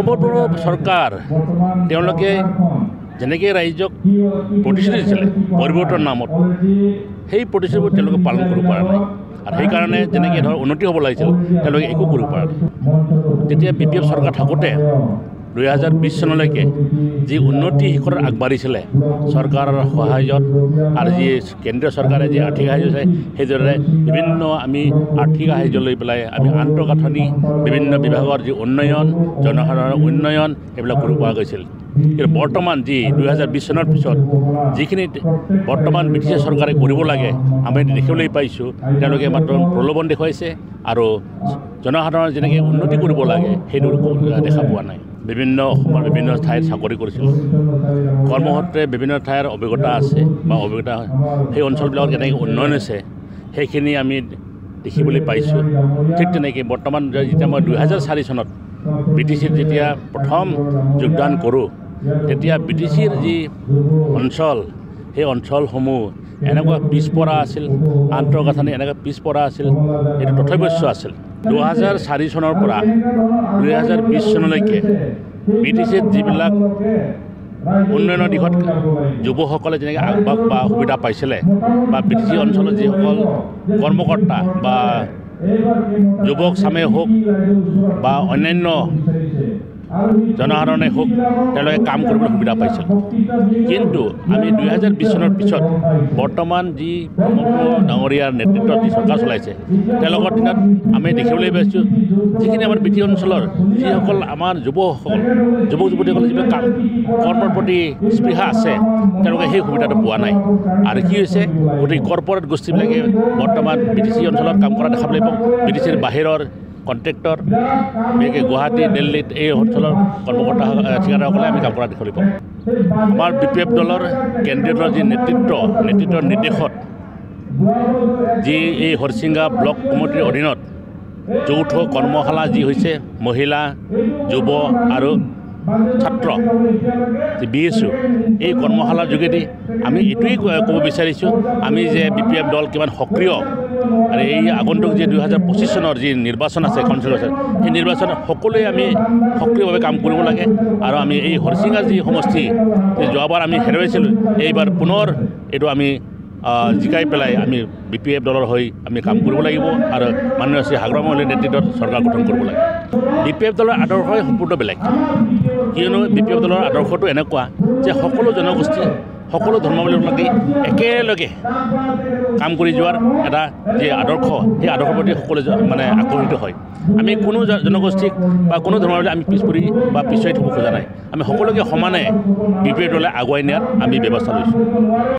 পূৰ্বতনৰ চৰকাৰ তেওঁলোকে যেনেকৈ ৰাইজক প্ৰতিশ্ৰুতি দিছিলে পৰিৱৰ্তন নামত সেই প্ৰতিশ্ৰুতিবোৰ তেওঁলোকে পালন কৰিব পৰা নাই আৰু সেইকাৰণে যেনেকৈ ধৰ উন্নতি হ'ব লাগিছিল তেওঁলোকে একো কৰিব পৰা নাই। তেতিয়া BPF চৰকাৰ থাকোঁতে 2020 চনলৈকে যি উন্নতি শিখৰত আগবাঢ়িছিলে চৰকাৰৰ সহায়ত আৰু যি কেন্দ্ৰীয় চৰকাৰে যি আৰ্থিক সাহায্য আছে সেইদৰে বিভিন্ন আমি আৰ্থিক সাহায্য লৈ পেলাই আমি আন্তঃগাঁথনি বিভিন্ন বিভাগৰ যি উন্নয়ন জনসাধাৰণৰ উন্নয়ন এইবিলাক কৰিব পৰা গৈছিল। কিন্তু বৰ্তমান যি 2020 চনৰ পিছত যিখিনি বৰ্তমান ব্ৰিটিছ চৰকাৰে কৰিব লাগে আমি দেখিবলৈ পাইছোঁ তেওঁলোকে মাত্ৰ প্ৰলোভন দেখুৱাইছে আৰু জনসাধাৰণৰ যেনেকৈ উন্নতি কৰিব লাগে সেইটো দেখা পোৱা নাই। বিভিন্ন অসমৰ বিভিন্ন ঠাইত চাকৰি কৰিছিলোঁ কৰ্মসূত্ৰে বিভিন্ন ঠাইৰ অভিজ্ঞতা আছে বা অভিজ্ঞতা সেই অঞ্চলবিলাকত কেনেকৈ উন্নয়ন হৈছে সেইখিনি আমি দেখিবলৈ পাইছোঁ। ঠিক তেনেকৈ বৰ্তমান যেতিয়া মই 2004 চনত BTCত যেতিয়া প্ৰথম যোগদান কৰোঁ তেতিয়া BTCৰ যি অঞ্চল সেই অঞ্চলসমূহ এনেকুৱা পিছপৰা আছিল আন্তঃগাঁথনি এনেকুৱা পিছপৰা আছিল এইটো তথ্যবশ্য আছিল। 2004 চনৰ পৰা 2020 চনলৈকে BTCত যিবিলাক উন্নয়নৰ দিশত যুৱসকলে যেনেকৈ আগভাগ বা সুবিধা পাইছিলে বা BTC অঞ্চলত যিসকল কৰ্মকৰ্তা বা যুৱক চামে হওক বা অন্যান্য জনসাধাৰণে হওক তেওঁলোকে কাম কৰিবলৈ সুবিধা পাইছিল। কিন্তু আমি 2020 চনৰ পিছত বৰ্তমান যি ব্ৰহ্মপুত্ৰ ডাঙৰীয়াৰ নেতৃত্বত যি চৰকাৰ চলাইছে তেওঁলোকৰ দিনত আমি দেখিবলৈ পাইছোঁ যিখিনি আমাৰ BTC অঞ্চলৰ যিসকল আমাৰ যুৱক যুৱতীসকলে যিবিলাক কৰ্মৰ প্ৰতি স্পৃহা আছে তেওঁলোকে সেই সুবিধাটো পোৱা নাই। আৰু কি হৈছে গোটেই কৰ্পৰেট গোষ্ঠীবিলাকে বৰ্তমান BTC অঞ্চলত কাম কৰা দেখাবলৈ পাওঁ। BTCৰ বাহিৰৰ কণ্ট্ৰেক্টৰ বিশেষকৈ গুৱাহাটী দিল্লীত এই অঞ্চলৰ কৰ্মকৰ্তা ঠিকাদাৰসকলে আমি কাম কৰা দেখিবলৈ পাওঁ। আমাৰ BPF দলৰ কেন্দ্ৰীয় দলৰ যি নেতৃত্বৰ নিৰ্দেশত যি এই হৰিচিঙ্গা ব্লক কমিটিৰ অধীনত যৌথ কৰ্মশালা যি হৈছে মহিলা যুৱ আৰু ছাত্ৰ BSU এই কৰ্মশালাৰ যোগেদি আমি এইটোৱেই ক'ব বিচাৰিছোঁ আমি যে BPF দল কিমান সক্ৰিয় আৰু এই আগন্তুক যি 2025 চনৰ যি নিৰ্বাচন আছে কাউন্সিল আছে সেই নিৰ্বাচনত সকলোৱে আমি সক্ৰিয়ভাৱে কাম কৰিব লাগে আৰু আমি এই হৰিচিঙ্গা যি সমষ্টি যোৱাবাৰ আমি হেৰুৱাইছিলোঁ এইবাৰ পুনৰ এইটো আমি জিকাই পেলাই আমি BPF দলৰ হৈ আমি কাম কৰিব লাগিব আৰু মাননীয় শ্ৰী হাগ্ৰাম মহোদয়ৰ নেতৃত্বত চৰকাৰ গঠন কৰিব লাগে। BPF দলৰ আদৰ্শই সম্পূৰ্ণ বেলেগ কিয়নো BPF দলৰ আদৰ্শটো এনেকুৱা যে সকলো জনগোষ্ঠী সকলো ধৰ্মাৱলম্বী একেলগে কাম কৰি যোৱাৰ এটা যি আদৰ্শ সেই আদৰ্শৰ প্ৰতি সকলো মানে আকৰ্ষিত হয়। আমি কোনো জনগোষ্ঠীক বা কোনো ধৰ্মাৱলম্বী আমি পিছ পৰি বা পিছুৱাই থ'ব খোজা নাই। আমি সকলোকে সমানে BPF দলে আগুৱাই নিয়াত আমি ব্যৱস্থা লৈছোঁ।